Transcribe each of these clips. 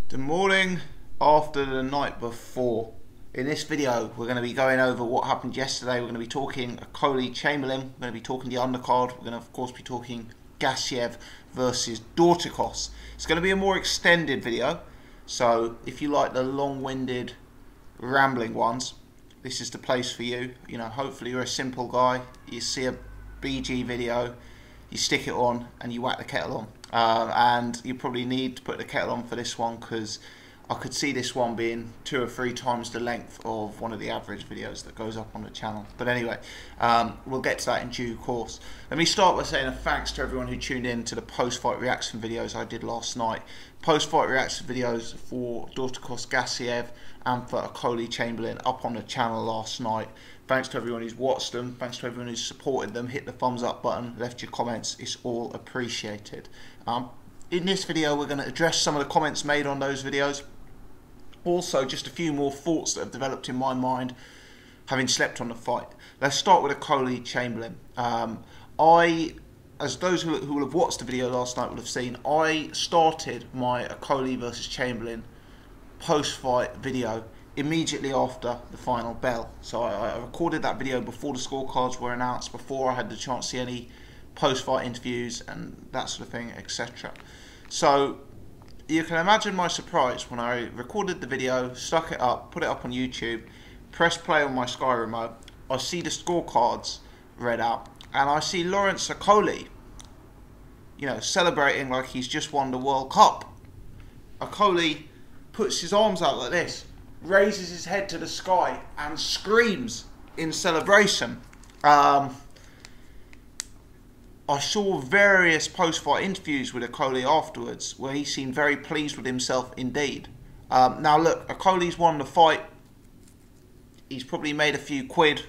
The morning after the night before. In this video, we're going to be going over what happened yesterday. We're going to be talking Okolie Chamberlain. We're going to be talking the undercard. We're going to, of course, be talking Gassiev versus Dorticos. It's going to be a more extended video. So, if you like the long-winded, rambling ones, this is the place for you. You know, hopefully you're a simple guy. You see a BG video, you stick it on, and you whack the kettle on. And you probably need to put the kettle on for this one because I could see this one being 2 or 3 times the length of one of the average videos that goes up on the channel. But anyway, we'll get to that in due course. Let me start by saying a thanks to everyone who tuned in to the post-fight reaction videos I did last night. Post-fight reaction videos for Dorticos Gassiev and for Okolie Chamberlain up on the channel last night. Thanks to everyone who's watched them. Thanks to everyone who's supported them. Hit the thumbs up button. Left your comments. It's all appreciated. In this video, we're going to address some of the comments made on those videos. Also, just a few more thoughts that have developed in my mind, having slept on the fight. Let's start with Okolie Chamberlain. As those who will have watched the video last night will have seen, I started my Okolie Vs Chamberlain post-fight video immediately after the final bell. So I recorded that video before the scorecards were announced, before I had the chance to see any post-fight interviews and that sort of thing, etc. So you can imagine my surprise when I recorded the video, stuck it up, put it up on YouTube, pressed play on my Sky remote. I see the scorecards read out, and I see Lawrence Okolie, you know, celebrating like he's just won the World Cup. Okolie puts his arms out like this, raises his head to the sky, and screams in celebration. I saw various post-fight interviews with Okolie afterwards where he seemed very pleased with himself indeed. Now look, Okolie's won the fight. He's probably made a few quid.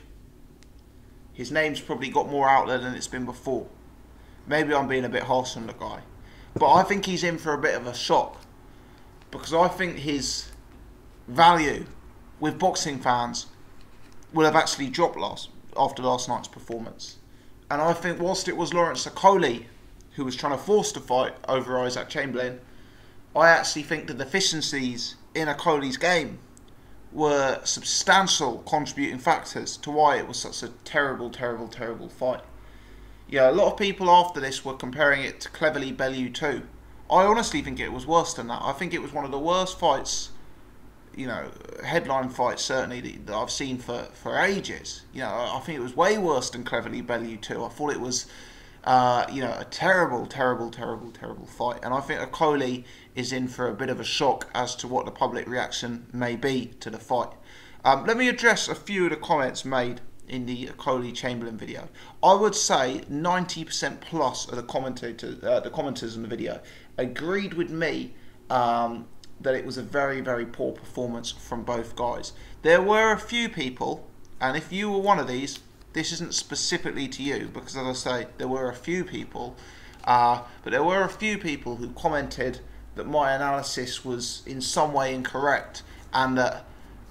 His name's probably got more out there than it's been before. Maybe I'm being a bit harsh on the guy. But I think he's in for a bit of a shock. Because I think his value with boxing fans will have actually dropped after last night's performance. And I think whilst it was Lawrence Okolie who was trying to force the fight over Isaac Chamberlain, I actually think the deficiencies in Okolie's game were substantial contributing factors to why it was such a terrible, terrible, terrible fight. Yeah, a lot of people after this were comparing it to Cleverly Bellew 2. I honestly think it was worse than that. I think it was one of the worst fights, you know, headline fights certainly that I've seen for ages. You know, I think it was way worse than Cleverly Bellew 2. I thought it was, you know, a terrible, terrible, terrible, terrible fight. And I think Okolie is in for a bit of a shock as to what the public reaction may be to the fight. Let me address a few of the comments made in the Okolie Chamberlain video. I would say 90% plus of the commenters in the video agreed with me that it was a very, very poor performance from both guys. There were a few people, and if you were one of these, this isn't specifically to you, because as I say, there were a few people, but there were a few people who commented that my analysis was in some way incorrect, and that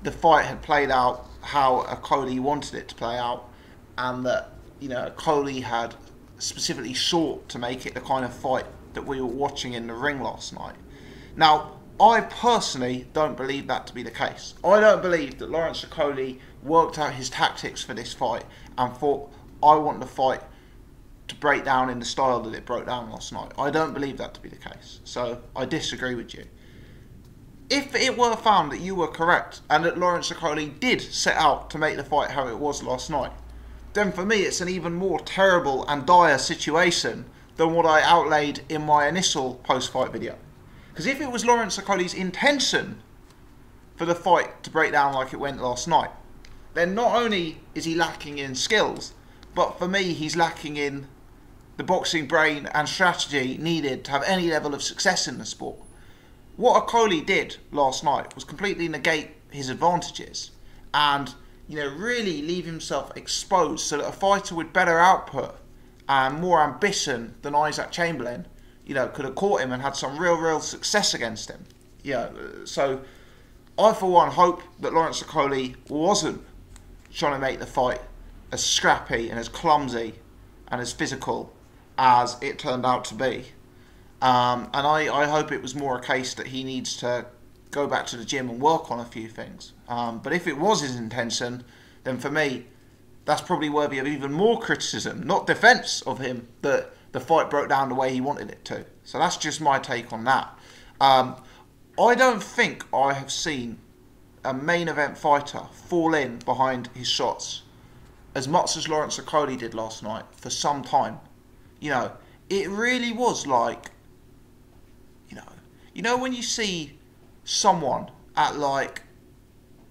the fight had played out how Okolie wanted it to play out, and that, you know, Okolie had specifically sought to make it the kind of fight that we were watching in the ring last night. Now, I personally don't believe that to be the case. I don't believe that Lawrence Okolie worked out his tactics for this fight and thought, I want the fight to break down in the style that it broke down last night. I don't believe that to be the case. So I disagree with you. If it were found that you were correct and that Lawrence Okolie did set out to make the fight how it was last night, then for me it's an even more terrible and dire situation than what I outlaid in my initial post-fight video. Because if it was Lawrence Okolie's intention for the fight to break down like it went last night, then not only is he lacking in skills, but for me he's lacking in the boxing brain and strategy needed to have any level of success in the sport. What Okolie did last night was completely negate his advantages and, you know, really leave himself exposed so that a fighter with better output and more ambition than Isaac Chamberlain, you know, could have caught him and had some real success against him. Yeah, so I for one hope that Lawrence Okolie wasn't trying to make the fight as scrappy and as clumsy and as physical as it turned out to be. And I hope it was more a case that he needs to go back to the gym and work on a few things. But if it was his intention, then for me, that's probably worthy of even more criticism, not defence of him, that the fight broke down the way he wanted it to. So that's just my take on that. I don't think I have seen a main event fighter fall in behind his shots as much as Lawrence Okolie did last night for some time. You know, it really was like, you know when you see someone at like,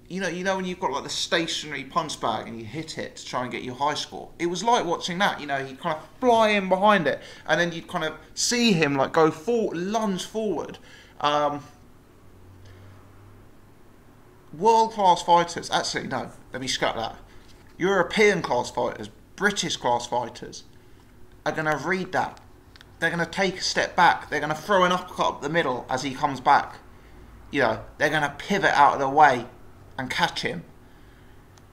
you know when you've got like the stationary punch bag and you hit it to try and get your high score. It was like watching that. You know, he'd kind of fly in behind it, and then you'd kind of see him like go forward, lunge forward. World-class fighters, actually no, let me scrap that. European class fighters, British class fighters are going to read that. They're going to take a step back. They're going to throw an uppercut up the middle as he comes back. You know, they're going to pivot out of the way and catch him.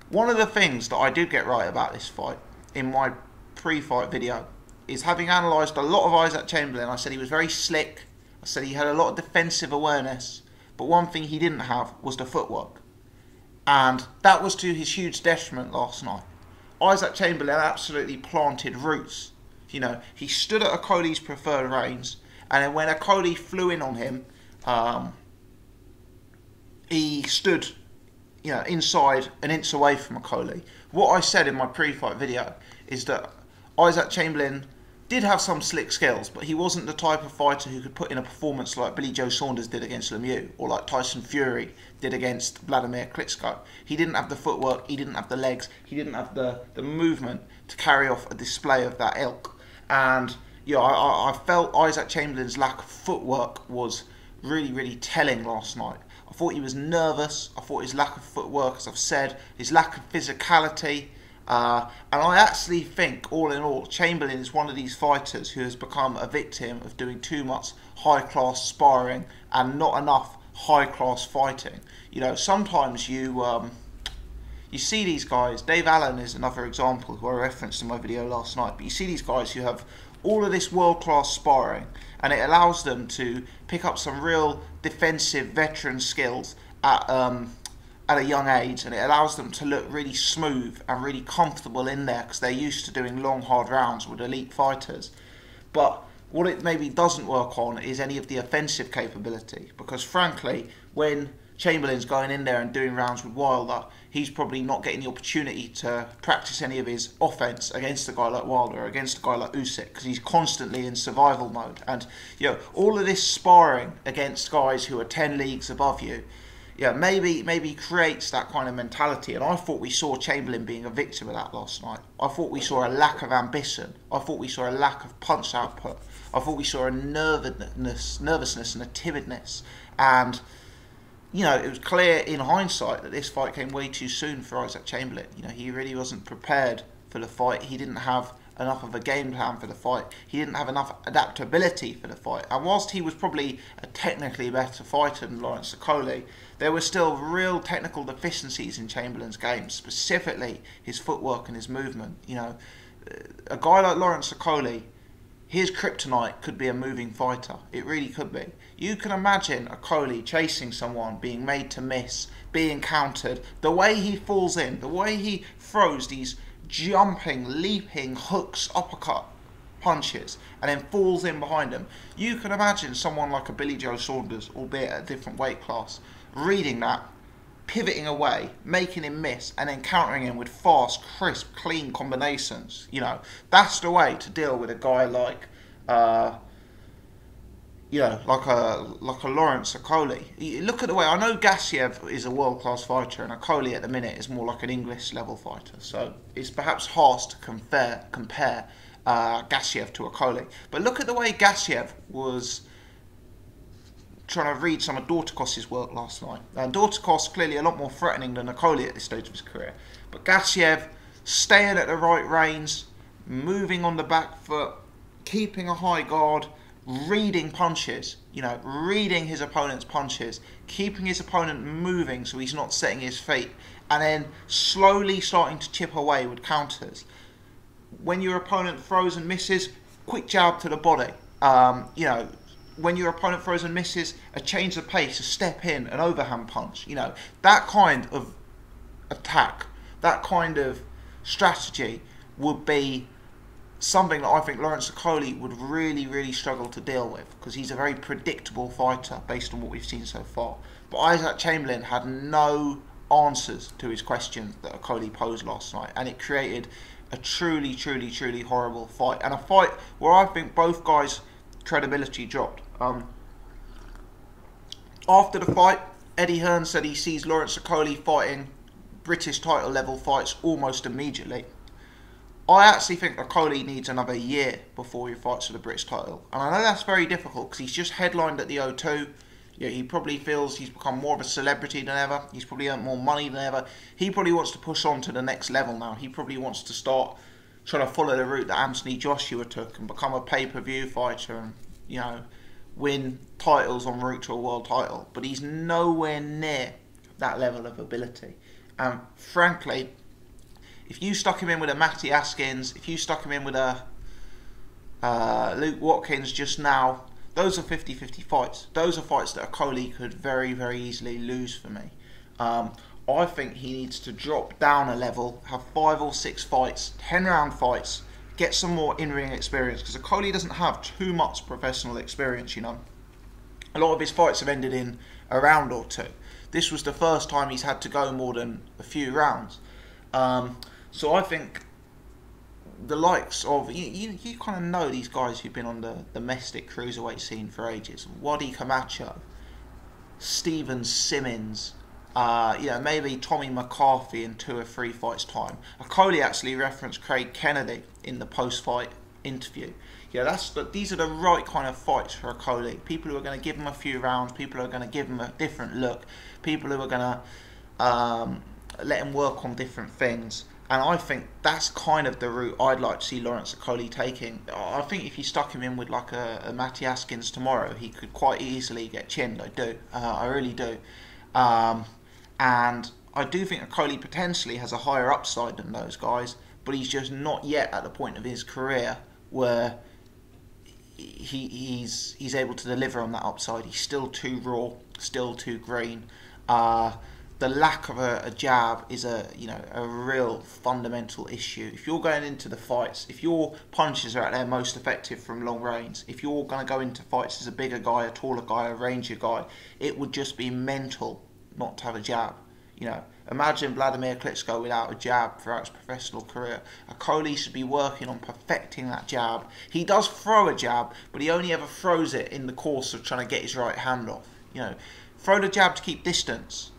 One of the things that I did get right about this fight in my pre-fight video is, having analysed a lot of Isaac Chamberlain, I said he was very slick. I said he had a lot of defensive awareness. But one thing he didn't have was the footwork. And that was to his huge detriment last night. Isaac Chamberlain absolutely planted roots. You know, he stood at Okolie's preferred range, and then when Okolie flew in on him, he stood, inside an inch away from Okolie. What I said in my pre-fight video is that Isaac Chamberlain did have some slick skills, but he wasn't the type of fighter who could put in a performance like Billy Joe Saunders did against Lemieux, or like Tyson Fury did against Vladimir Klitschko. He didn't have the footwork, he didn't have the legs, he didn't have the movement to carry off a display of that ilk. And I felt Isaac Chamberlain's lack of footwork was really, really telling last night. I thought he was nervous. I thought his lack of footwork, as I've said, his lack of physicality. And I actually think, all in all, Chamberlain is one of these fighters who has become a victim of doing too much high-class sparring and not enough high-class fighting. You know, sometimes you see these guys. Dave Allen is another example who I referenced in my video last night. But you see these guys who have all of this world-class sparring, and it allows them to pick up some real defensive veteran skills at a young age, and it allows them to look really smooth and really comfortable in there because they're used to doing long, hard rounds with elite fighters. But what it maybe doesn't work on is any of the offensive capability, because frankly, when Chamberlain's going in there and doing rounds with Wilder, he's probably not getting the opportunity to practice any of his offense against a guy like Wilder or against a guy like Usyk, because he's constantly in survival mode. And all of this sparring against guys who are 10 leagues above you, maybe creates that kind of mentality. And I thought we saw Chamberlain being a victim of that last night. I thought we saw a lack of ambition. I thought we saw a lack of punch output. I thought we saw a nervousness and a timidness. And it was clear in hindsight that this fight came way too soon for Isaac Chamberlain. He really wasn't prepared for the fight. He didn't have enough of a game plan for the fight. He didn't have enough adaptability for the fight. And whilst he was probably a technically better fighter than Lawrence Okolie, there were still real technical deficiencies in Chamberlain's game, specifically his footwork and his movement. A guy like Lawrence Okolie, his kryptonite could be a moving fighter. It really could be. You can imagine Okolie chasing someone, being made to miss, being countered, the way he falls in, the way he throws these jumping, leaping hooks, uppercut punches, and then falls in behind him. You can imagine someone like a Billy Joe Saunders, albeit at a different weight class, reading that, pivoting away, making him miss, and then countering him with fast, crisp, clean combinations. That's the way to deal with a guy like like a Lawrence Okolie. Look at the way, I know Gassiev is a world-class fighter, and Okolie at the minute is more like an English-level fighter, so it's perhaps harsh to compare Gassiev to Okolie. But look at the way Gassiev was trying to read some of Dorticos' work last night. And Dorticos clearly a lot more threatening than Okolie at this stage of his career. But Gassiev staying at the right range, moving on the back foot, keeping a high guard, reading punches, reading his opponent's punches, keeping his opponent moving so he's not setting his feet, and then slowly starting to chip away with counters. When your opponent throws and misses, quick jab to the body. when your opponent throws and misses, a change of pace, a step in, an overhand punch. You know, that kind of attack, that kind of strategy would be something that I think Lawrence Okolie would really, really struggle to deal with, because he's a very predictable fighter based on what we've seen so far. But Isaac Chamberlain had no answers to his questions that Okolie posed last night, and it created a truly, truly, truly horrible fight, and a fight where I think both guys' credibility dropped. After the fight, Eddie Hearn said he sees Lawrence Okolie fighting British title level fights almost immediately. I actually think Okolie needs another year before he fights for the British title, and I know that's very difficult because he's just headlined at the O2. Yeah, he probably feels he's become more of a celebrity than ever. He's probably earned more money than ever. He probably wants to push on to the next level now. He probably wants to start trying to follow the route that Anthony Joshua took and become a pay-per-view fighter and, you know, win titles en route to a world title. But he's nowhere near that level of ability. And frankly, if you stuck him in with a Matty Askins, if you stuck him in with a Luke Watkins just now, those are 50-50 fights. Those are fights that Okolie could very, very easily lose for me. I think he needs to drop down a level, have 5 or 6 fights, 10-round fights, get some more in-ring experience, because Okolie doesn't have too much professional experience, you know. A lot of his fights have ended in a round or two. This was the first time he's had to go more than a few rounds. So I think the likes of, you kind of know these guys who've been on the domestic cruiserweight scene for ages. Wadi Camacho, Steven Simmons, you know, maybe Tommy McCarthy in 2 or 3 fights' time. Okolie actually referenced Craig Kennedy in the post-fight interview. Yeah, these are the right kind of fights for Okolie. People who are going to give him a few rounds, people who are going to give him a different look, people who are going to let him work on different things. And I think that's kind of the route I'd like to see Lawrence Okolie taking. I think if you stuck him in with like a Matty Askins tomorrow, he could quite easily get chinned. I do. I really do. And I do think Okolie potentially has a higher upside than those guys, but he's just not yet at the point of his career where he's able to deliver on that upside. He's still too raw, still too green. The lack of a jab is a real fundamental issue. If you're going into the fights, if your punches are at their most effective from long range, if you're going to go into fights as a bigger guy, a taller guy, a rangier guy, it would just be mental not to have a jab. You know, imagine Vladimir Klitschko without a jab throughout his professional career. Okolie should be working on perfecting that jab. He does throw a jab, but he only ever throws it in the course of trying to get his right hand off. You know, throw the jab to keep distance.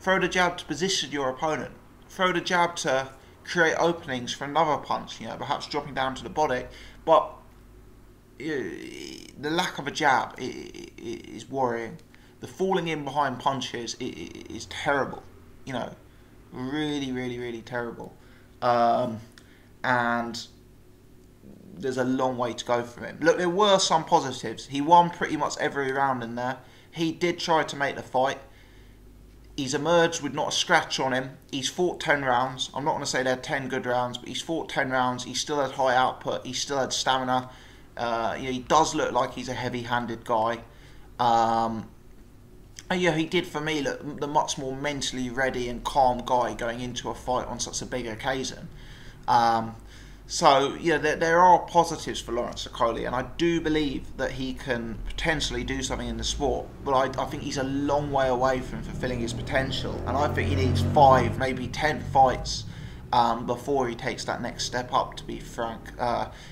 Throw the jab to position your opponent. Throw the jab to create openings for another punch, you know, perhaps dropping down to the body. But the lack of a jab is worrying. The falling in behind punches is terrible, you know, really, really, really terrible. And there's a long way to go for him. Look, there were some positives. He won pretty much every round in there. He did try to make the fight. He's emerged with not a scratch on him. He's fought 10 rounds. I'm not going to say they're 10 good rounds, but he's fought 10 rounds. He still had high output. He still had stamina. He does look like he's a heavy-handed guy. And yeah, he did, for me, look the much more mentally ready and calm guy going into a fight on such a big occasion. So, yeah, there are positives for Lawrence Okolie, and I do believe that he can potentially do something in the sport, but I think he's a long way away from fulfilling his potential, and I think he needs 5, maybe 10 fights before he takes that next step up, to be frank.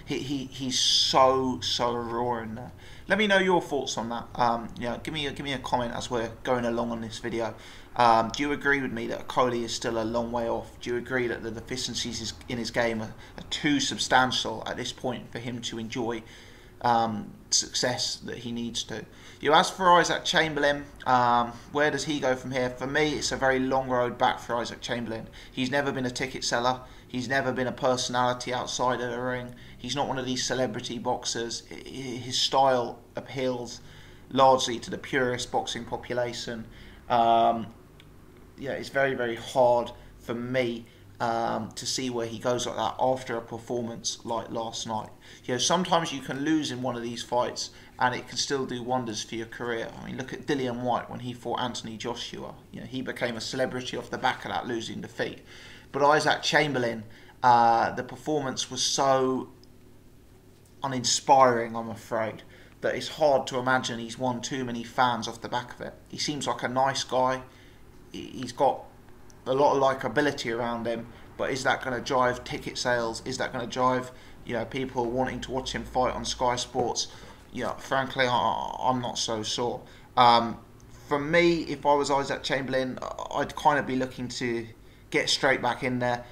He's so raw in there. Let me know your thoughts on that. Give me a comment as we're going along on this video. Do you agree with me that Okolie is still a long way off? Do you agree that the deficiencies in his game are too substantial at this point for him to enjoy success that he needs to? As for Isaac Chamberlain, where does he go from here? For me, it's a very long road back for Isaac Chamberlain. He's never been a ticket seller. He's never been a personality outside of the ring. He's not one of these celebrity boxers. His style appeals largely to the purist boxing population. It's very, very hard for me to see where he goes like that after a performance like last night. Sometimes you can lose in one of these fights and it can still do wonders for your career. I mean, look at Dillian Whyte when he fought Anthony Joshua. You know, he became a celebrity off the back of that losing defeat. But Isaac Chamberlain, the performance was so uninspiring, I'm afraid, that it's hard to imagine he's won too many fans off the back of it. He seems like a nice guy. He's got a lot of likability around him, but is that going to drive ticket sales? Is that going to drive, you know, people wanting to watch him fight on Sky Sports? You know, frankly, I'm not so sure. For me, if I was Isaac Chamberlain, I'd kind of be looking to get straight back in there.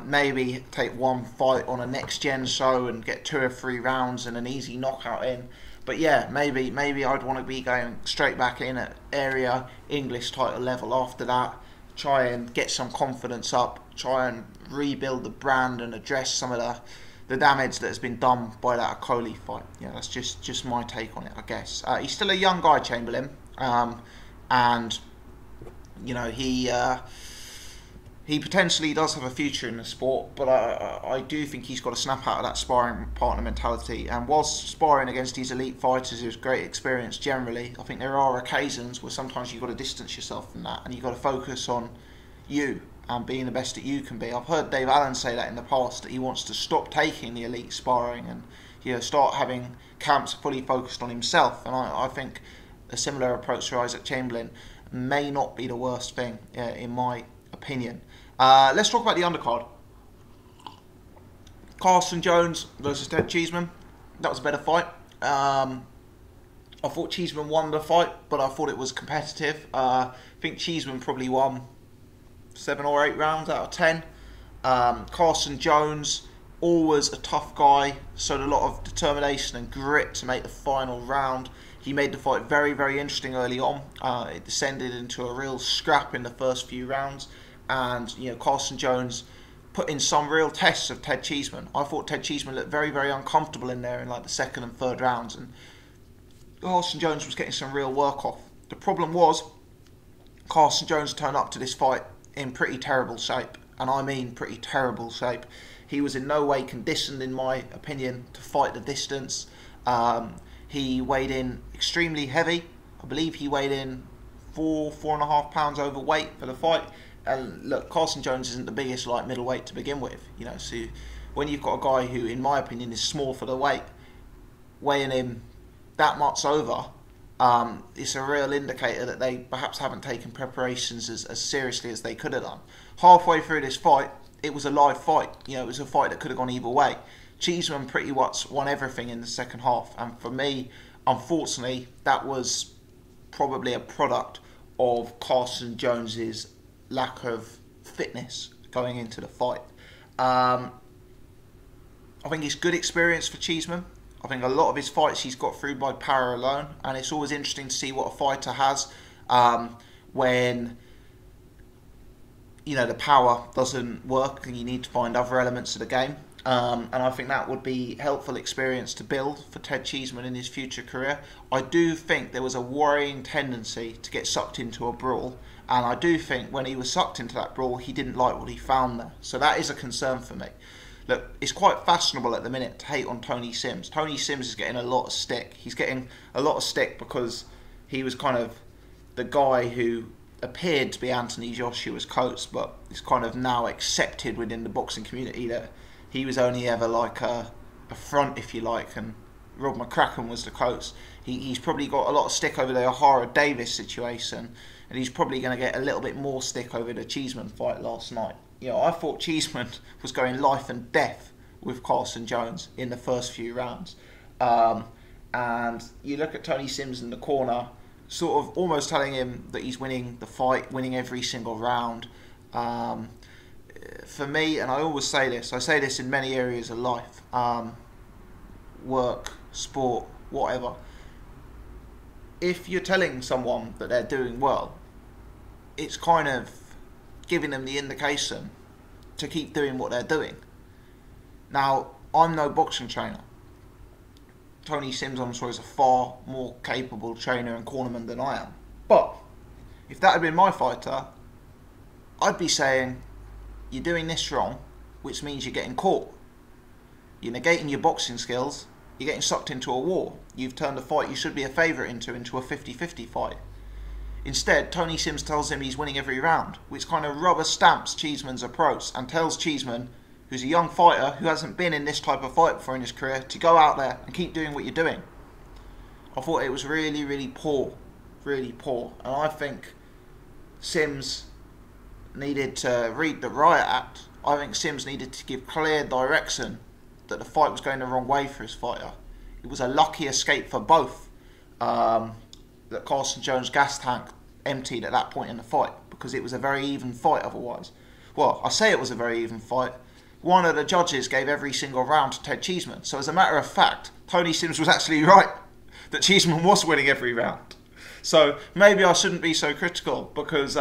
Maybe take one fight on a next gen show and get 2 or 3 rounds and an easy knockout in. But yeah, maybe I'd want to be going straight back in at area English title level after that. Try and get some confidence up. Try and rebuild the brand and address some of the damage that has been done by that Okolie fight. Yeah, that's just my take on it, I guess. He's still a young guy, Chamberlain, and you know he potentially does have a future in the sport, but I do think he's got to snap out of that sparring partner mentality. And whilst sparring against these elite fighters is great experience generally, I think there are occasions where sometimes you've got to distance yourself from that and you've got to focus on you and being the best that you can be. I've heard Dave Allen say that in the past, that he wants to stop taking the elite sparring and, you know, start having camps fully focused on himself. And I think a similar approach to Isaac Chamberlain may not be the worst thing, in my opinion. Let's talk about the undercard. Carson Jones versus Ted Cheeseman. That was a better fight. I thought Cheeseman won the fight, but I thought it was competitive. I think Cheeseman probably won 7 or 8 rounds out of 10. Carson Jones, always a tough guy, showed a lot of determination and grit to make the final round. He made the fight very, very interesting early on. It descended into a real scrap in the first few rounds. And, you know, Carson Jones put in some real tests of Ted Cheeseman. I thought Ted Cheeseman looked very, very uncomfortable in there in like the 2nd and 3rd rounds. And Carson Jones was getting some real work off. The problem was Carson Jones turned up to this fight in pretty terrible shape. And I mean pretty terrible shape. He was in no way conditioned, in my opinion, to fight the distance. He weighed in extremely heavy. I believe he weighed in 4.5 pounds overweight for the fight. And look, Carson Jones isn't the biggest light middleweight to begin with, you know. So when you've got a guy who, in my opinion, is small for the weight, weighing him that much over, it's a real indicator that they perhaps haven't taken preparations as seriously as they could have done. Halfway through this fight, it was a live fight. You know, it was a fight that could have gone either way. Cheeseman pretty much won everything in the second half, and for me, unfortunately, that was probably a product of Carson Jones's lack of fitness going into the fight. I think it's good experience for Cheeseman. I think a lot of his fights he's got through by power alone, and it's always interesting to see what a fighter has when, you know, the power doesn't work and you need to find other elements of the game. And I think that would be helpful experience to build for Ted Cheeseman in his future career. I do think there was a worrying tendency to get sucked into a brawl, and I do think when he was sucked into that brawl, he didn't like what he found there. So that is a concern for me. Look, it's quite fashionable at the minute to hate on Tony Sims. Tony Sims is getting a lot of stick. He's getting a lot of stick because he was kind of the guy who appeared to be Anthony Joshua's coach, but it's kind of now accepted within the boxing community that he was only ever like a front, if you like, and Rob McCracken was the coach. He's probably got a lot of stick over the O'Hara Davis situation, and he's probably going to get a little bit more stick over the Cheeseman fight last night. You know, I thought Cheeseman was going life and death with Carson Jones in the first few rounds. And you look at Tony Sims in the corner, sort of almost telling him that he's winning the fight, winning every single round. For me, and I always say this, I say this in many areas of life, work, sport, whatever. If you're telling someone that they're doing well, it's kind of giving them the indication to keep doing what they're doing. Now, I'm no boxing trainer. Tony Sims, I'm sure, is a far more capable trainer and cornerman than I am. But if that had been my fighter, I'd be saying, you're doing this wrong, which means you're getting caught. You're negating your boxing skills, You're getting sucked into a war. You've turned a fight you should be a favourite into a 50-50 fight. Instead, Tony Sims tells him he's winning every round, which kind of rubber stamps Cheeseman's approach and tells Cheeseman, who's a young fighter who hasn't been in this type of fight before in his career, to go out there and keep doing what you're doing. I thought it was really, really poor. Really poor. And I think Sims needed to read the riot act. I think Sims needed to give clear direction that the fight was going the wrong way for his fighter. It was a lucky escape for both. That Carson Jones' gas tank emptied at that point in the fight, because it was a very even fight otherwise. Well, I say it was a very even fight. One of the judges gave every single round to Ted Cheeseman. So as a matter of fact, Tony Sims was actually right that Cheeseman was winning every round. So maybe I shouldn't be so critical, because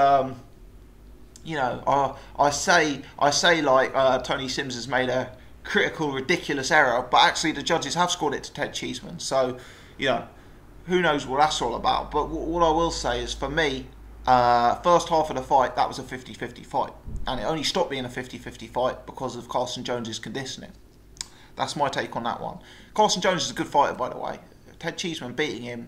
you know, I say like Tony Sims has made a critical, ridiculous error, but actually the judges have scored it to Ted Cheeseman. So, you know, who knows what that's all about. But what I will say is, for me, first half of the fight, that was a 50-50 fight. And it only stopped being a 50-50 fight because of Carson Jones' conditioning. That's my take on that one. Carson Jones is a good fighter, by the way. Ted Cheeseman beating him,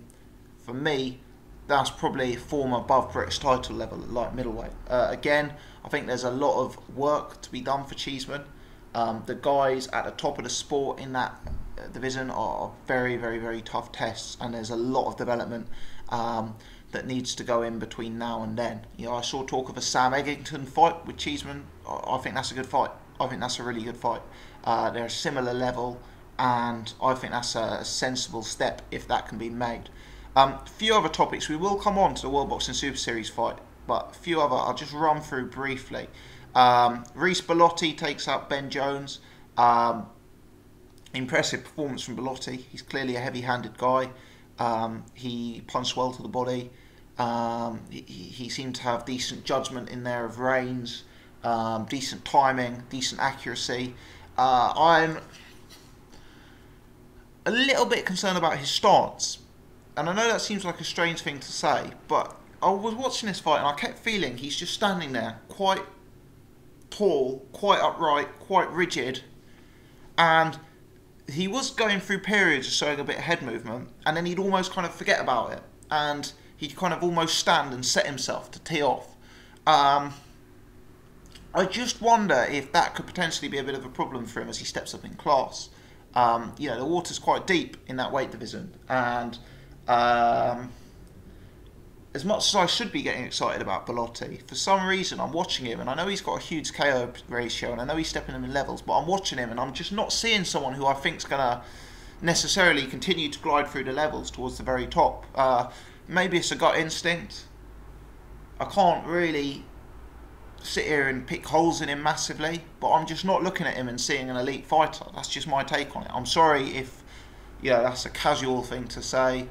for me, that's probably form above British title level at light middleweight. Again, I think there's a lot of work to be done for Cheeseman. The guys at the top of the sport in that division are very, very, very tough tests, and there's a lot of development that needs to go in between now and then. You know, I saw talk of a Sam Eggington fight with Cheeseman. I think that's a good fight. I think that's a really good fight. They're a similar level, and I think that's a sensible step if that can be made. A few other topics. We will come on to the World Boxing Super Series fight, but a few other I'll just run through briefly. Reece Bellotti takes out Ben Jones. Impressive performance from Bellotti. He's clearly a heavy-handed guy. He punched well to the body. He seemed to have decent judgment in there of range, decent timing, decent accuracy. I'm a little bit concerned about his stance. And I know that seems like a strange thing to say, but I was watching this fight and I kept feeling he's just standing there quite tall, quite upright, quite rigid, and he was going through periods of showing a bit of head movement, and then he'd almost kind of forget about it, and he'd kind of almost stand and set himself to tee off. I just wonder if that could potentially be a bit of a problem for him as he steps up in class. You know, the water's quite deep in that weight division, and as much as I should be getting excited about Bellotti, for some reason I'm watching him, and I know he's got a huge KO ratio, and I know he's stepping him in levels, but I'm watching him and I'm just not seeing someone who I think's going to necessarily continue to glide through the levels towards the very top. Maybe it's a gut instinct. I can't really sit here and pick holes in him massively, but I'm just not looking at him and seeing an elite fighter. That's just my take on it. I'm sorry if, you know, that's a casual thing to say.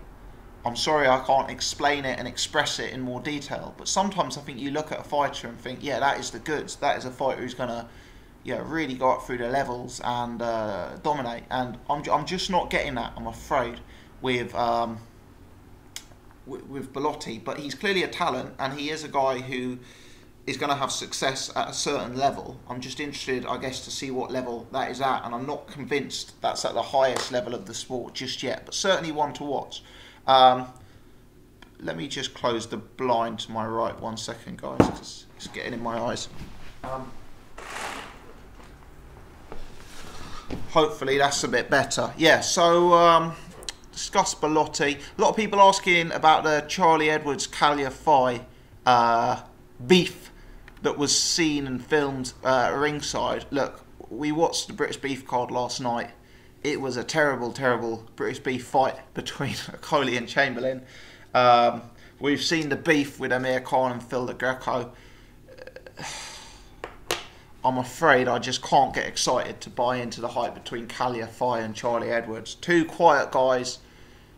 I'm sorry I can't explain it and express it in more detail, but sometimes I think you look at a fighter and think, yeah, that is the goods. That is a fighter who's going to, you know, really go up through the levels and dominate. And I'm just not getting that, I'm afraid, with Bellotti. But he's clearly a talent, and he is a guy who is going to have success at a certain level. I'm just interested, I guess, to see what level that is at, and I'm not convinced that's at the highest level of the sport just yet, but certainly one to watch. Let me just close the blind to my right 1 second, guys, because it's getting in my eyes. Hopefully that's a bit better. Yeah, so discuss Bellotti. A lot of people asking about the Charlie Edwards-Kalia Fai beef that was seen and filmed ringside. Look, we watched the British beef card last night. It was a terrible, terrible British beef fight between Okolie and Chamberlain. We've seen the beef with Amir Khan and Phil the Greco. I'm afraid I just can't get excited to buy into the hype between Kalia Fai and Charlie Edwards. Two quiet guys,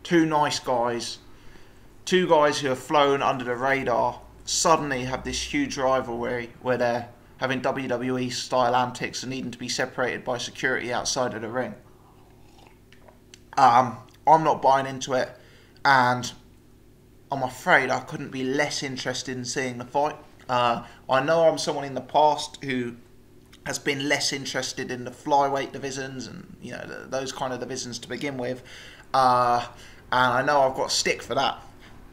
two nice guys, two guys who have flown under the radar, suddenly have this huge rivalry where they're having WWE style antics and needing to be separated by security outside of the ring. I'm not buying into it, and I'm afraid I couldn't be less interested in seeing the fight. I know I'm someone in the past who has been less interested in the flyweight divisions and those kind of divisions to begin with, and I know I've got stick for that,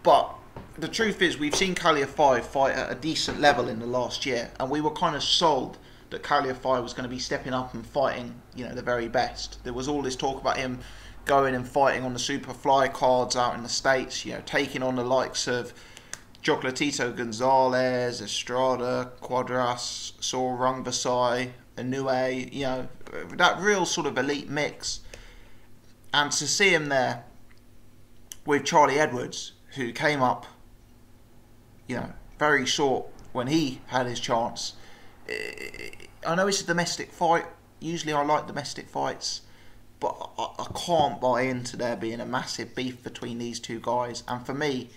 but the truth is we've seen Gassiev fight at a decent level in the last year, and we were kind of sold that Gassiev was going to be stepping up and fighting the very best. There was all this talk about him going and fighting on the super fly cards out in the States, taking on the likes of Chocolatito Gonzalez, Estrada, Quadras, Saul Rungvisai, Inoue, that real sort of elite mix. And to see him there with Charlie Edwards, who came up, very short when he had his chance. I know it's a domestic fight. Usually I like domestic fights, but I can't buy into there being a massive beef between these two guys. And for me,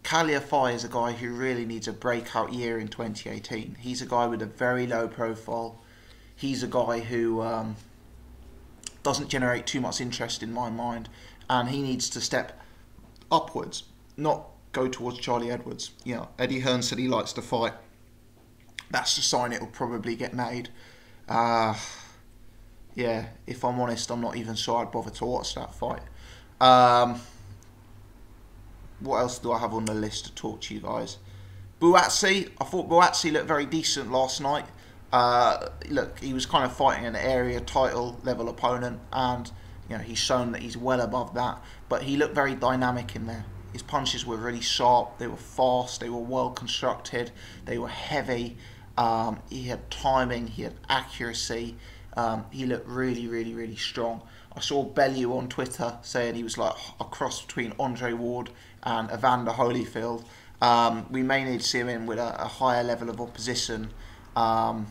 Gassiev is a guy who really needs a breakout year in 2018. He's a guy with a very low profile. He's a guy who doesn't generate too much interest in my mind, and he needs to step upwards, not go towards Charlie Edwards. Eddie Hearn said he likes to fight. That's the sign it'll probably get made. Yeah, if I'm honest, I'm not even sure I'd bother to watch that fight. What else do I have on the list to talk to you guys? Buatsi, I thought Buatsi looked very decent last night. Look, he was kind of fighting an area title level opponent, and he's shown that he's well above that. But he looked very dynamic in there. His punches were really sharp. They were fast. They were well constructed. They were heavy. He had timing. He had accuracy. He looked really, really, really strong. I saw Bellew on Twitter saying he was like a cross between Andre Ward and Evander Holyfield. We may need to see him in with a higher level of opposition, to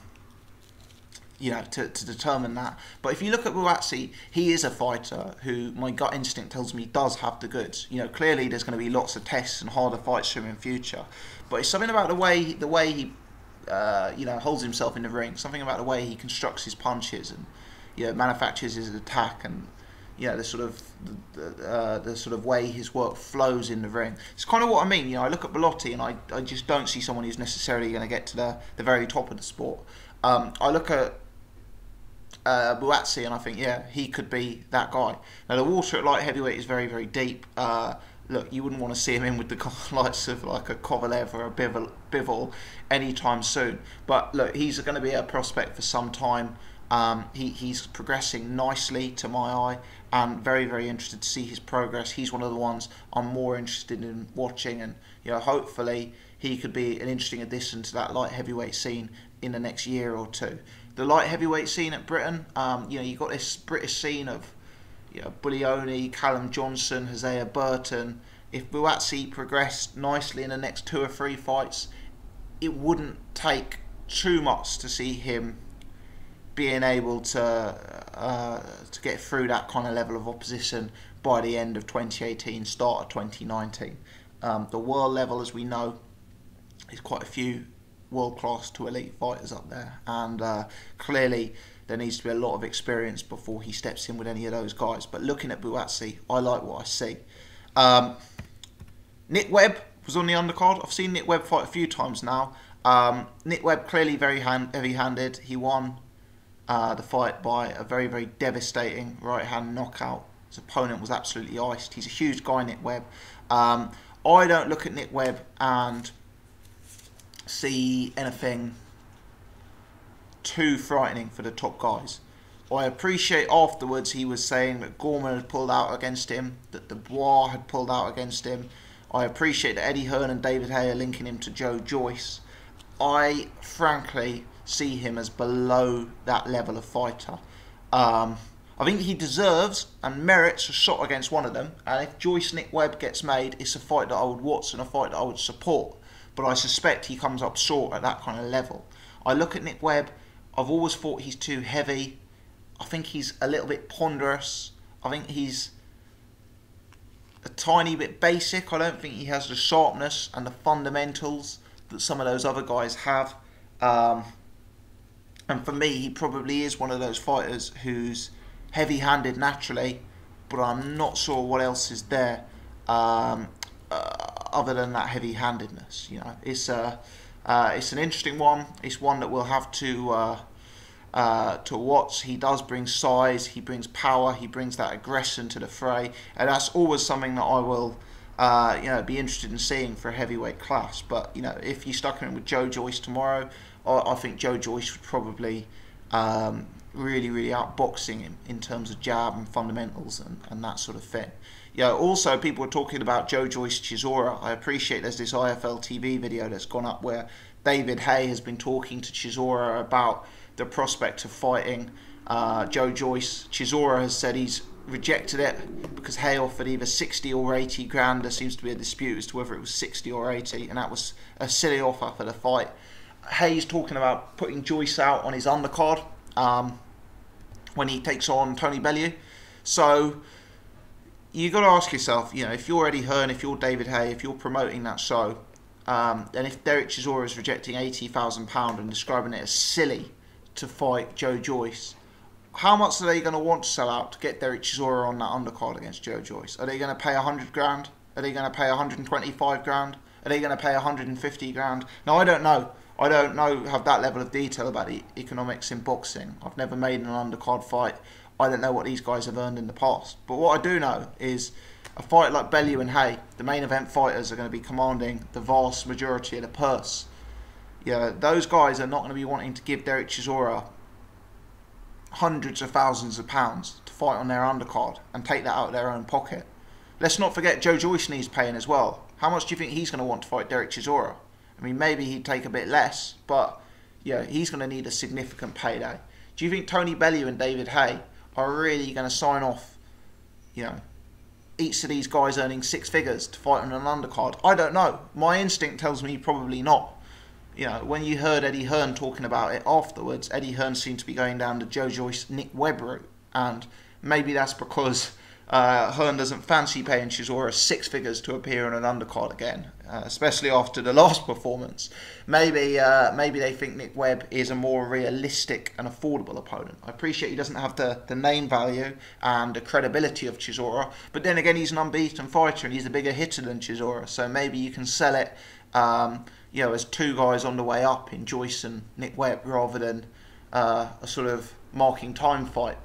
determine that. But if you look at Buatsi, he is a fighter who my gut instinct tells me does have the goods. Clearly there's going to be lots of tests and harder fights for him in future. But it's something about the way he holds himself in the ring, something about the way he constructs his punches and manufactures his attack, and the sort of way his work flows in the ring. It's kind of what I mean. I look at Bellotti and I just don't see someone who's necessarily going to get to the very top of the sport. I look at Buatsi and I think, he could be that guy. Now the water at light heavyweight is very, very deep. Look, you wouldn't want to see him in with the likes of like a Kovalev or a Bivol anytime soon. But look, he's going to be a prospect for some time. He's progressing nicely to my eye, and very, very interested to see his progress. He's one of the ones I'm more interested in watching, and hopefully he could be an interesting addition to that light heavyweight scene in the next year or two. The light heavyweight scene at Britain, you've got this British scene of Bullioni, Callum Johnson, Hosea Burton. If Buatsi progressed nicely in the next 2 or 3 fights, it wouldn't take too much to see him being able to get through that kind of level of opposition by the end of 2018, start of 2019. The world level, as we know, is quite a few world-class to elite fighters up there, and clearly there needs to be a lot of experience before he steps in with any of those guys. But looking at Buatsi, I like what I see. Nick Webb was on the undercard. I've seen Nick Webb fight a few times now. Nick Webb clearly very heavy-handed. He won the fight by a very, very devastating right-hand knockout. His opponent was absolutely iced. He's a huge guy, Nick Webb. I don't look at Nick Webb and see anything too frightening for the top guys. I appreciate afterwards he was saying that Gorman had pulled out against him, that Dubois had pulled out against him. I appreciate that Eddie Hearn and David Hay are linking him to Joe Joyce. I frankly see him as below that level of fighter. I think he deserves and merits a shot against one of them, and if Joyce Nick Webb gets made, it's a fight that I would watch and a fight that I would support. But I suspect he comes up short at that kind of level. I look at Nick Webb, I've always thought he's too heavy. I think he's a little bit ponderous. I think he's a tiny bit basic. I don't think he has the sharpness and the fundamentals that some of those other guys have. And for me, he probably is one of those fighters who's heavy-handed naturally, but I'm not sure what else is there other than that heavy-handedness. It's an interesting one. It's one that we'll have to to watch. He does bring size, he brings power, he brings that aggression to the fray, and that's always something that I will be interested in seeing for a heavyweight class. But if you stuck him with Joe Joyce tomorrow, I think Joe Joyce would probably really outboxing him in terms of jab and fundamentals and that sort of thing. Also people are talking about Joe Joyce Chisora. I appreciate there's this IFL TV video that's gone up where David Haye has been talking to Chisora about the prospect of fighting Joe Joyce. Chisora has said he's rejected it because Haye offered either 60 or 80 grand. There seems to be a dispute as to whether it was 60 or 80, and that was a silly offer for the fight. Haye's talking about putting Joyce out on his undercard when he takes on Tony Bellew. So you got to ask yourself, if you're Eddie Hearn, if you're David Haye, if you're promoting that show, and if Derek Chisora is rejecting £80,000 and describing it as silly to fight Joe Joyce, how much are they going to want to sell out to get Derek Chisora on that undercard against Joe Joyce? Are they going to pay 100 grand? Are they going to pay 125 grand? Are they going to pay 150 grand? Now, I don't know. I don't have that level of detail about the economics in boxing. I've never made an undercard fight. I don't know what these guys have earned in the past. But what I do know is a fight like Bellew and Haye, the main event fighters are going to be commanding the vast majority of the purse. Those guys are not going to be wanting to give Derek Chisora hundreds of thousands of pounds to fight on their undercard and take that out of their own pocket. Let's not forget Joe Joyce needs paying as well. How much do you think he's going to want to fight Derek Chisora? I mean, maybe he'd take a bit less, but he's going to need a significant payday. Do you think Tony Bellew and David Haye are really going to sign off, each of these guys earning six figures to fight on an undercard? I don't know. My instinct tells me probably not. When you heard Eddie Hearn talking about it afterwards, Eddie Hearn seemed to be going down the Joe Joyce, Nick Webb route, and maybe that's because Hearn doesn't fancy paying Chisora six figures to appear on an undercard again, especially after the last performance. Maybe they think Nick Webb is a more realistic and affordable opponent. I appreciate he doesn't have the name value and the credibility of Chisora, but then again, he's an unbeaten fighter and he's a bigger hitter than Chisora, so maybe you can sell it as two guys on the way up in Joyce and Nick Webb rather than a sort of marking time fight,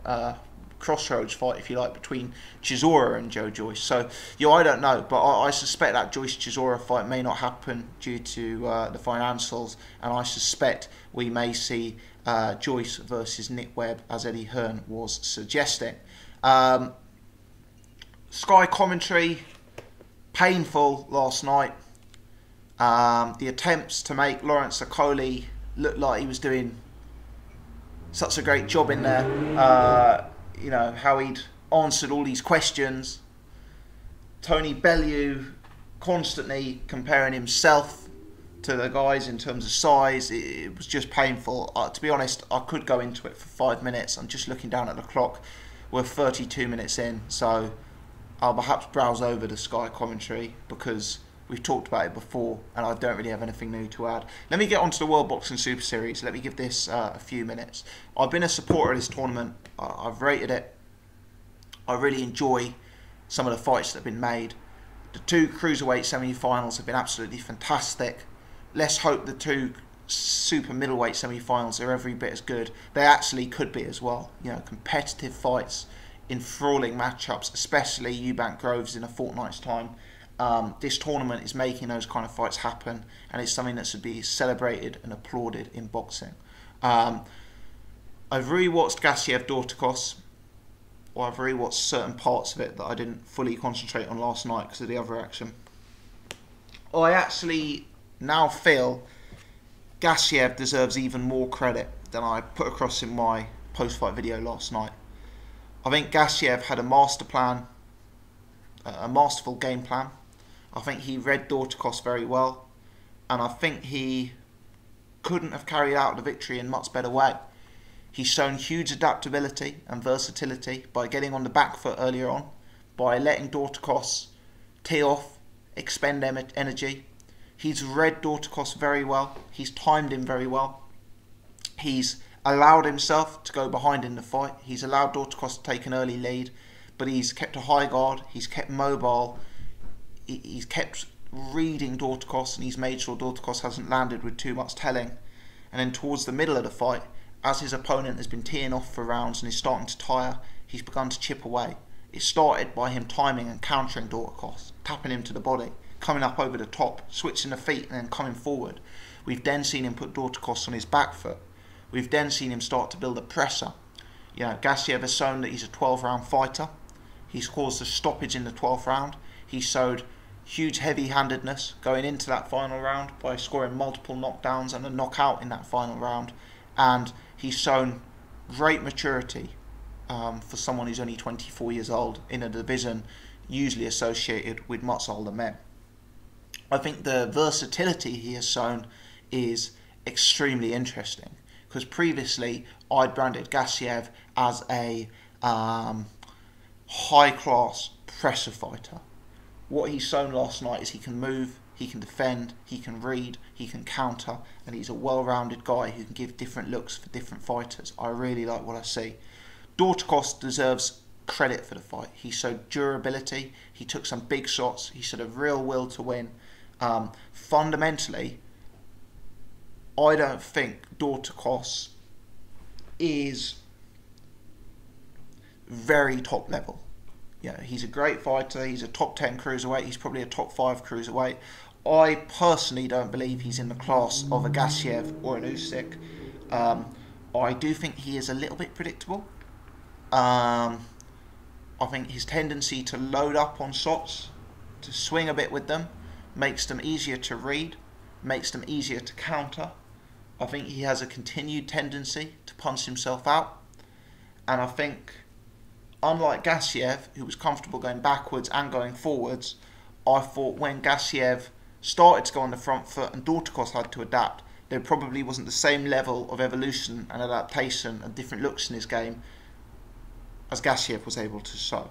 crossroads fight, if you like, between Chisora and Joe Joyce. So, I don't know, but I suspect that Joyce-Chisora fight may not happen due to the financials, and I suspect we may see Joyce versus Nick Webb, as Eddie Hearn was suggesting. Sky commentary, painful last night. The attempts to make Lawrence Okolie look like he was doing such a great job in there. How he'd answered all these questions. Tony Bellew constantly comparing himself to the guys in terms of size. It was just painful. To be honest, I could go into it for 5 minutes. I'm just looking down at the clock. We're 32 minutes in, so I'll perhaps browse over the Sky commentary because we've talked about it before and I don't really have anything new to add. Let me get onto the World Boxing Super Series. Let me give this a few minutes. I've been a supporter of this tournament. I've rated it. I really enjoy some of the fights that have been made. The two cruiserweight semi-finals have been absolutely fantastic. Let's hope the two super middleweight semi-finals are every bit as good. They actually could be as well. Competitive fights, enthralling matchups, especially Eubank Groves in a fortnight's time. This tournament is making those kind of fights happen, and it's something that should be celebrated and applauded in boxing. I've rewatched Gassiev Dorticos, or I've rewatched certain parts of it that I didn't fully concentrate on last night because of the other action. I actually now feel Gassiev deserves even more credit than I put across in my post-fight video last night. I think Gassiev had a master plan, a masterful game plan. I think he read Dorticos very well, and I think he couldn't have carried out the victory in a much better way. He's shown huge adaptability and versatility by getting on the back foot earlier on, by letting Dorticos tee off, expend energy. He's read Dorticos very well. He's timed him very well. He's allowed himself to go behind in the fight. He's allowed Dorticos to take an early lead, but he's kept a high guard. He's kept mobile. He's kept reading Dorticos, and he's made sure Dorticos hasn't landed with too much telling. And then towards the middle of the fight, as his opponent has been teeing off for rounds and is starting to tire, he's begun to chip away. It started by him timing and countering Dorticos, tapping him to the body, coming up over the top, switching the feet and then coming forward. We've then seen him put Dorticos on his back foot. We've then seen him start to build a presser. You know, Gassiev has shown that he's a 12-round fighter. He's caused a stoppage in the 12th round. He showed huge heavy-handedness going into that final round by scoring multiple knockdowns and a knockout in that final round. And he's shown great maturity for someone who's only 24 years old in a division usually associated with much older men. I think the versatility he has shown is extremely interesting, because previously I'd branded Gassiev as a high-class presser fighter. What he's shown last night is he can move, he can defend, he can read, he can counter, and he's a well-rounded guy who can give different looks for different fighters. I really like what I see. Dorticos deserves credit for the fight. He showed durability, he took some big shots, he showed a real will to win. Fundamentally, I don't think Dorticos is very top level. Yeah, he's a great fighter, he's a top 10 cruiserweight, he's probably a top 5 cruiserweight. I personally don't believe he's in the class of a Gassiev or an Usyk. I do think he is a little bit predictable. I think his tendency to load up on shots, to swing a bit with them, makes them easier to read, makes them easier to counter. I think he has a continued tendency to punch himself out. And I think, unlike Gassiev, who was comfortable going backwards and going forwards, I thought when Gassiev started to go on the front foot and Dorticos had to adapt, there probably wasn't the same level of evolution and adaptation and different looks in his game as Gassiev was able to show.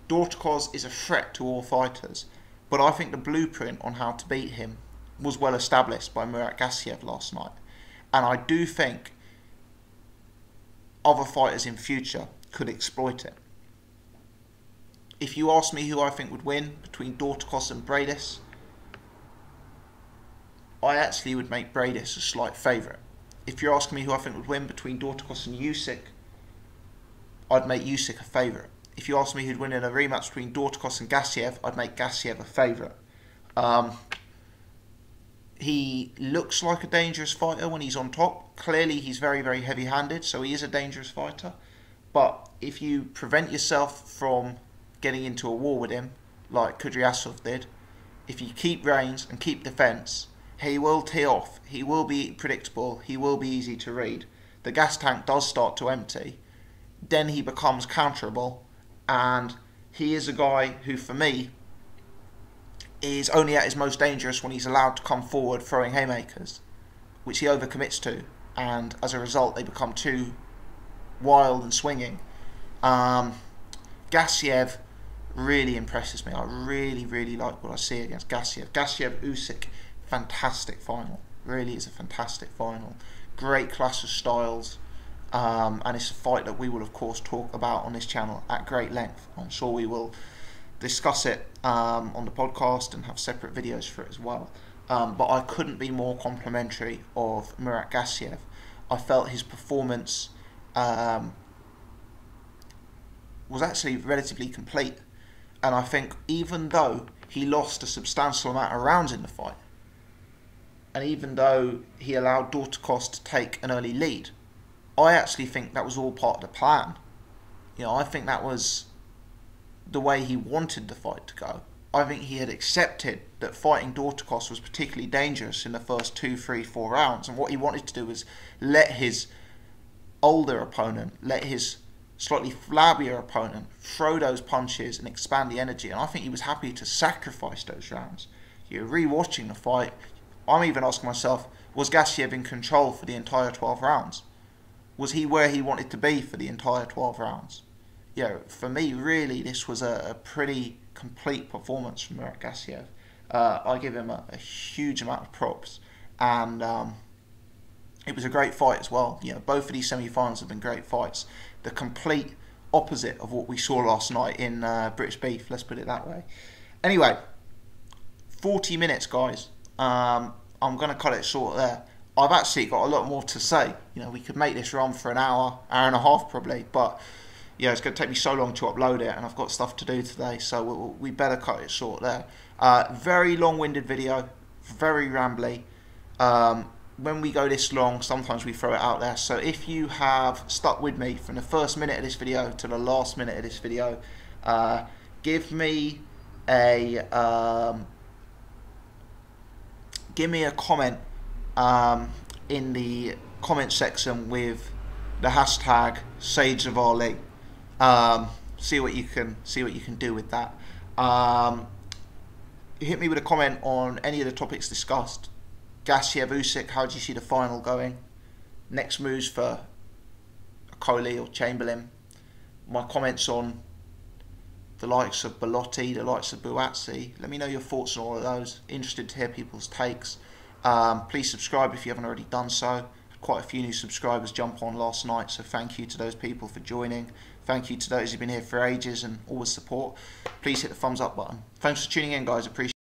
Dorticos is a threat to all fighters, but I think the blueprint on how to beat him was well established by Murat Gassiev last night. And I do think other fighters in future could exploit it. If you ask me who I think would win between Dorticos and Bradis, I actually would make Bradis a slight favourite. If you're asking me who I think would win between Dorticos and Usyk, I'd make Usyk a favourite. If you ask me who'd win in a rematch between Dorticos and Gassiev, I'd make Gassiev a favourite. He looks like a dangerous fighter when he's on top. Clearly he's very, very heavy-handed, so he is a dangerous fighter. But if you prevent yourself from getting into a war with him, like Kudryashov did, if you keep reins and keep defence, he will tee off, he will be predictable, he will be easy to read. The gas tank does start to empty, then he becomes counterable, and he is a guy who, for me, is only at his most dangerous when he's allowed to come forward throwing haymakers, which he overcommits to, and as a result they become too wild and swinging. Gassiev really impresses me. I really, really like what I see against Gassiev. Gassiev-Usyk, fantastic final. Really is a fantastic final. Great clash of styles. And it's a fight that we will of course talk about on this channel at great length. I'm sure we will discuss it on the podcast and have separate videos for it as well. But I couldn't be more complimentary of Murat Gassiev. I felt his performance was actually relatively complete, and I think even though he lost a substantial amount of rounds in the fight, and even though he allowed Dorticos to take an early lead, I actually think that was all part of the plan. You know, I think that was the way he wanted the fight to go. I think he had accepted that fighting Dorticos was particularly dangerous in the first 2, 3, 4 rounds, and what he wanted to do was let his older opponent, let his slightly flabbier opponent throw those punches and expand the energy, and I think he was happy to sacrifice those rounds. You're re-watching the fight, I'm even asking myself, was Gassiev in control for the entire 12 rounds? Was he where he wanted to be for the entire 12 rounds? You know, for me, really, this was a pretty complete performance from Murat Gassiev. I give him a huge amount of props, and it was a great fight as well. You know, both of these semi-finals have been great fights. The complete opposite of what we saw last night in British Beef, let's put it that way. Anyway, 40 minutes, guys. I'm going to cut it short there. I've actually got a lot more to say. You know, we could make this run for an hour and a half probably, but yeah, it's going to take me so long to upload it, and I've got stuff to do today, so we better cut it short there. Very long-winded video, very rambly. When we go this long, sometimes we throw it out there. So if you have stuck with me from the first minute of this video to the last minute of this video, give me a comment in the comment section with the hashtag Shades of Ali. See what you can do with that. Hit me with a comment on any of the topics discussed. Gassiev Usyk, how do you see the final going? Next moves for Okolie or Chamberlain. My comments on the likes of Bellotti, the likes of Buatsi. Let me know your thoughts on all of those. Interested to hear people's takes. Please subscribe if you haven't already done so. Quite a few new subscribers jump on last night, so thank you to those people for joining. Thank you to those who've been here for ages and always support. Please hit the thumbs up button. Thanks for tuning in, guys. Appreciate it.